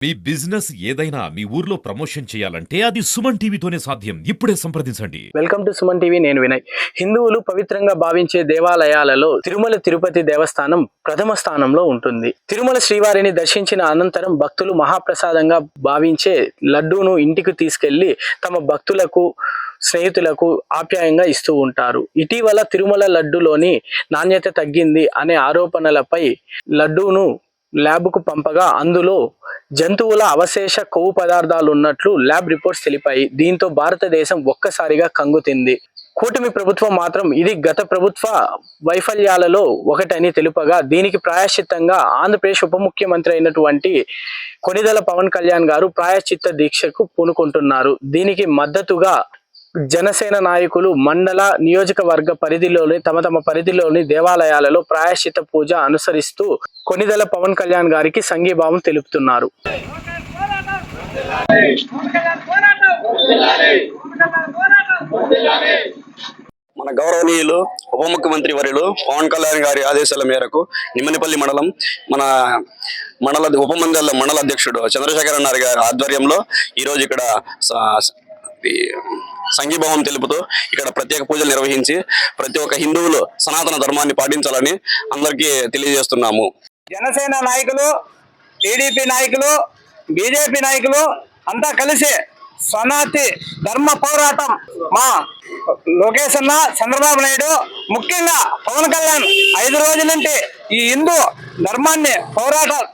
మీ business ఏదైనా మీ ఊర్లో promotion చేయాలంటే అది సుమన్ టీవీతోనే సాధ్యం. ఇప్పుడే సంప్రదించండి. Welcome to Suman TV. నేను వినయ్. హిందువులు పవిత్రంగా భావించే దేవాలయాలలో తిరుమల తిరుపతి దేవస్థానం ప్రథమ స్థానంలో ఉంటుంది. తిరుమల శ్రీవారిని దర్శించిన అనంతరం భక్తులు మహాప్రసాదంగా భావించే లడ్డూను ఇంటికి తీసుకెళ్లి తమ భక్తులకు స్నేహితులకు ఆప్యాయంగా ఇస్తూ ఉంటారు. ఇటీవల తిరుమల లడ్డులోని నాణ్యత తగ్గింది అనే ఆరోపణలపై లడ్డూను ల్యాబ్కు పంపగా అందులో జంతువుల అవశేష కొవ్వు పదార్థాలు ఉన్నట్లు ల్యాబ్ రిపోర్ట్స్ తెలిపాయి. దీంతో భారతదేశం ఒక్కసారిగా కంగుతింది. కూటమి ప్రభుత్వం మాత్రం ఇది గత ప్రభుత్వ వైఫల్యాలలో ఒకటని తెలుపగా, దీనికి ప్రాయశ్చిత్తంగా ఆంధ్రప్రదేశ్ ఉప ముఖ్యమంత్రి అయినటువంటి కొణిదెల పవన్ కళ్యాణ్ గారు ప్రాయశ్చిత్త దీక్షకు పూనుకుంటున్నారు. దీనికి మద్దతుగా జనసేన నాయకులు మండల నియోజకవర్గ పరిధిలోని తమ పరిధిలోని దేవాలయాలలో ప్రాయశ్చిత్త పూజ అనుసరిస్తూ కొణిదెల పవన్ కళ్యాణ్ గారికి సంఘీభావం తెలుపుతున్నారు. మన గౌరవనీయులు ఉప ముఖ్యమంత్రి వర్యులు పవన్ కళ్యాణ్ గారి ఆదేశాల మేరకు నిమ్మనిపల్లి మండలం మండల అధ్యక్షుడు చంద్రశేఖర్ గారి ఆధ్వర్యంలో ఈరోజు ఇక్కడ సంఘీభావం తెలుపుతూ ఇక్కడ ప్రత్యేక పూజలు నిర్వహించి ప్రతి ఒక్క హిందువులు సనాతన ధర్మాన్ని పాటించాలని అందరికీ తెలియజేస్తున్నాము. జనసేన నాయకులు, టీడీపీ నాయకులు, బీజేపీ నాయకులు అంతా కలిసి సనాతి ధర్మ పోరాటం మా లోకేష్ అన్న, చంద్రబాబు నాయుడు, ముఖ్యంగా పవన్ కళ్యాణ్ 5 రోజుల నుండి ఈ హిందూ ధర్మాన్ని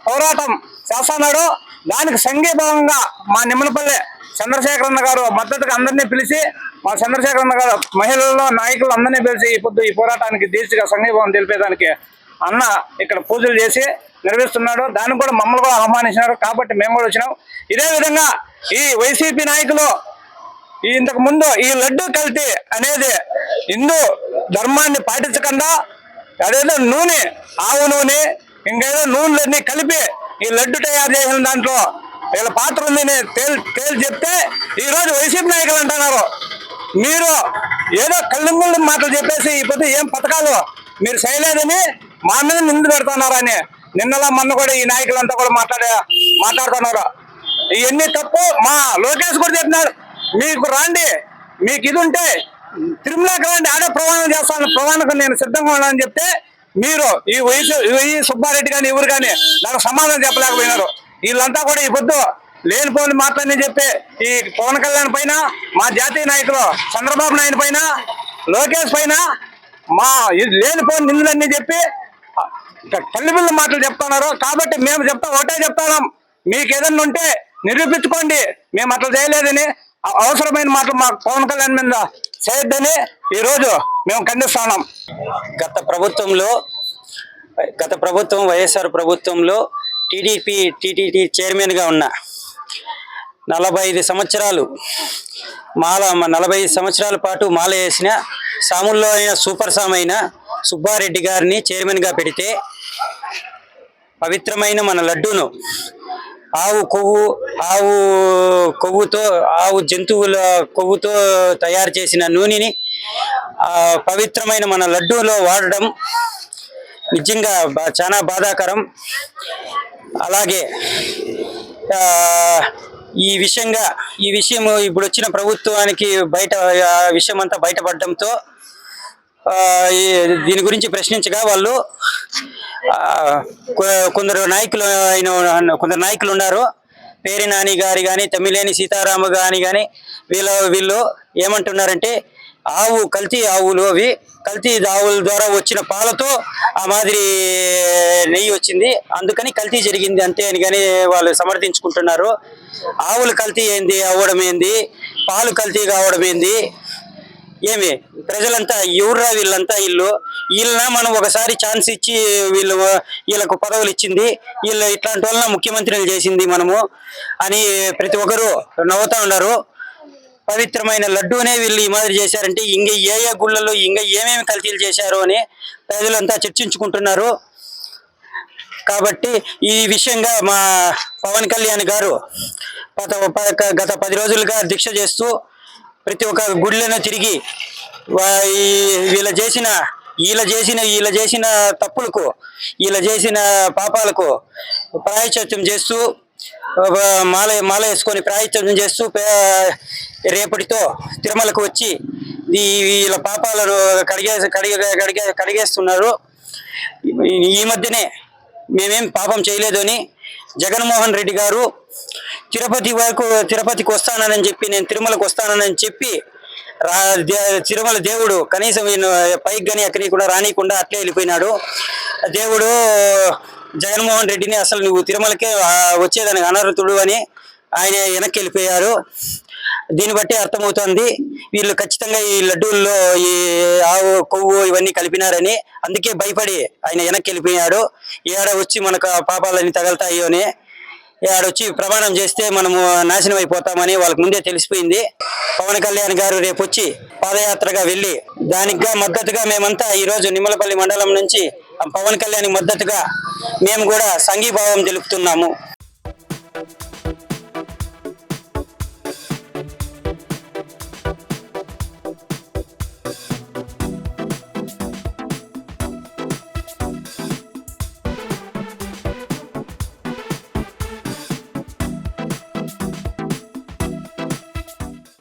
పోరాటం చేస్తున్నాడు. దానికి సంఘీభావంగా మా నిమ్మలపల్లి చంద్రశేఖరన్న గారు మద్దతుగా అందరినీ పిలిచి, మా చంద్రశేఖరన్న గారు మహిళల్లో నాయకులు అందరినీ పిలిచి ఈ పోరాటానికి దీక్షగా సంఘీభావం తెలిపేదానికి అన్న ఇక్కడ పూజలు చేసి నిర్వహిస్తున్నాడు. దానికి కూడా మమ్మల్ని కూడా ఆహ్వానించినారు కాబట్టి మేము కూడా వచ్చినాం. ఇదే విధంగా ఈ వైసీపీ నాయకులు ఇంతకు ముందు ఈ లడ్డు కల్తీ అనేది హిందూ ధర్మాన్ని పాటించకుండా అదేదో నూనె, ఆవు నూనె, ఇంకేదో నూనెలన్నీ కలిపి ఈ లడ్డు తయారు చేసిన దాంట్లో వీళ్ళ పాత్ర ఉంది తేల్చి చెప్తే ఈరోజు వైసీపీ నాయకులు అంటున్నారు మీరు ఏదో కళ్ళుంగుళ్ళు మాటలు చెప్పేసి ఇప్పుడు ఏం పథకాలు మీరు చేయలేదని మా మీద నింద పెడుతున్నారని నిన్నలా మొన్న కూడా ఈ నాయకులంతా కూడా మాట్లాడుతున్నారు. ఇవన్నీ తప్పు. మా లోకేష్ కూడా చెప్పినాడు, మీకు రాండి, మీకు ఇది ఉంటే తిరుమలకి రండి, ఆడే ప్రమాణం చేస్తాను, ప్రమాణకు నేను సిద్ధంగా ఉన్నానని చెప్తే మీరు ఈ సుబ్బారెడ్డి కానీ ఎవరు కానీ నాకు సమాధానం చెప్పలేకపోయినారు. వీళ్ళంతా కూడా ఈ పొద్దు లేనిపోని మాటలని చెప్పి ఈ పవన్ కళ్యాణ్ పైన, మా జాతీయ నాయకులు చంద్రబాబు నాయుడు పైన, లోకేష్ పైన మా లేనిపోని నిందులన్నీ చెప్పి తల్లిపిల్ల మాటలు చెప్తున్నారు. కాబట్టి మేము ఒకటే చెప్తాం, మీకు ఏదన్నా ఉంటే నిరూపించుకోండి, మేము అట్లా చేయలేదని, అవసరమైన మాటలు మాకు పవన్ కళ్యాణ్ మీద చేయొద్దని ఈరోజు మేము ఖండిస్తున్నాం. గత ప్రభుత్వం వైఎస్ఆర్ ప్రభుత్వంలో టీటీడీ చైర్మన్గా ఉన్న 45 సంవత్సరాలు 45 సంవత్సరాల పాటు మాల వేసిన సాముల్లో అయిన సూపర్ సామ్ అయిన సుబ్బారెడ్డి గారిని చైర్మన్గా పెడితే పవిత్రమైన మన లడ్డూను ఆవు జంతువుల కొవ్వుతో తయారు చేసిన నూనెని పవిత్రమైన మన లడ్డూలో వాడడం నిజంగా చాలా బాధాకరం. అలాగే ఈ విషయం ఇప్పుడు వచ్చిన ప్రభుత్వానికి విషయం అంతా బయటపడడంతో దీని గురించి ప్రశ్నించగా వాళ్ళు కొందరు నాయకులు ఉన్నారు. పేరి నాని గారి కానీ, తమ్మిలేని సీతారామ కానీ వీళ్ళు ఏమంటున్నారంటే కల్తీ ఆవుల ద్వారా వచ్చిన పాలతో ఆ మాదిరి నెయ్యి వచ్చింది, అందుకని కల్తీ జరిగింది అంతే అని కానీ వాళ్ళు సమర్థించుకుంటున్నారు. ఆవులు కల్తీ అవ్వడం ఏంది, పాలు కల్తీ కావడం ఏంది? ప్రజలంతా ఎవర్రా వీళ్ళంతా? వీళ్ళన మనం ఒకసారి ఛాన్స్ ఇచ్చి వీళ్ళకు పదవులు ఇచ్చింది, వీళ్ళు ఇట్లాంటి వాళ్ళ ముఖ్యమంత్రులు చేసింది మనము అని ప్రతి ఒక్కరు నవ్వుతా ఉన్నారు. పవిత్రమైన లడ్డూనే వీళ్ళు ఈ మాదిరి చేశారంటే ఇంకా ఏ గుళ్ళల్లో ఇంకా ఏమేమి కల్తీలు చేశారో అని ప్రజలంతా చర్చించుకుంటున్నారు. కాబట్టి ఈ విషయంగా మా పవన్ కళ్యాణ్ గారు గత 10 రోజులుగా దీక్ష చేస్తూ ప్రతి ఒక్క గుళ్ళను తిరిగి వీళ్ళ చేసిన తప్పులకు, వీళ్ళ చేసిన పాపాలకు ప్రాయశ్చిత్తం చేస్తూ మాల వేసుకొని ప్రాయశ్చిత్తం చేస్తూ రేపటితో తిరుమలకు వచ్చి వీళ్ళ పాపాలను కడిగేస్తున్నారు. ఈ మధ్యనే మేమేం పాపం చేయలేదు అని జగన్మోహన్ రెడ్డి గారు తిరుపతికి వస్తానని చెప్పి, నేను తిరుమలకు వస్తానని చెప్పి తిరుమల దేవుడు కనీసం పైకి కానీ అక్కడికి కూడా రానియకుండా అట్లే వెళ్ళిపోయినాడు. దేవుడు జగన్మోహన్ రెడ్డిని అసలు నువ్వు తిరుమలకే వచ్చేదానికి అనర్హుడు అని ఆయన వెనక్కి వెళ్ళిపోయారు. దీన్ని బట్టి అర్థమవుతుంది వీళ్ళు ఖచ్చితంగా ఈ లడ్డూల్లో ఈ ఆవు కొవ్వు ఇవన్నీ కలిపినారని. అందుకే భయపడి ఆయన వెనక్కి వెళ్ళిపోయాడు. ఏడ వచ్చి మనకు పాపాలన్నీ తగలుతాయో అని ఆడొచ్చి ప్రమాణం చేస్తే మనము నాశనం అయిపోతామని వాళ్ళకి ముందే తెలిసిపోయింది. పవన్ కళ్యాణ్ గారు రేపు వచ్చి పాదయాత్రగా వెళ్ళి దానికి మద్దతుగా మేమంతా ఈరోజు నిమ్మలపల్లి మండలం నుంచి పవన్ కళ్యాణ్ మద్దతుగా మేము కూడా సంఘీభావం తెలుపుతున్నాము.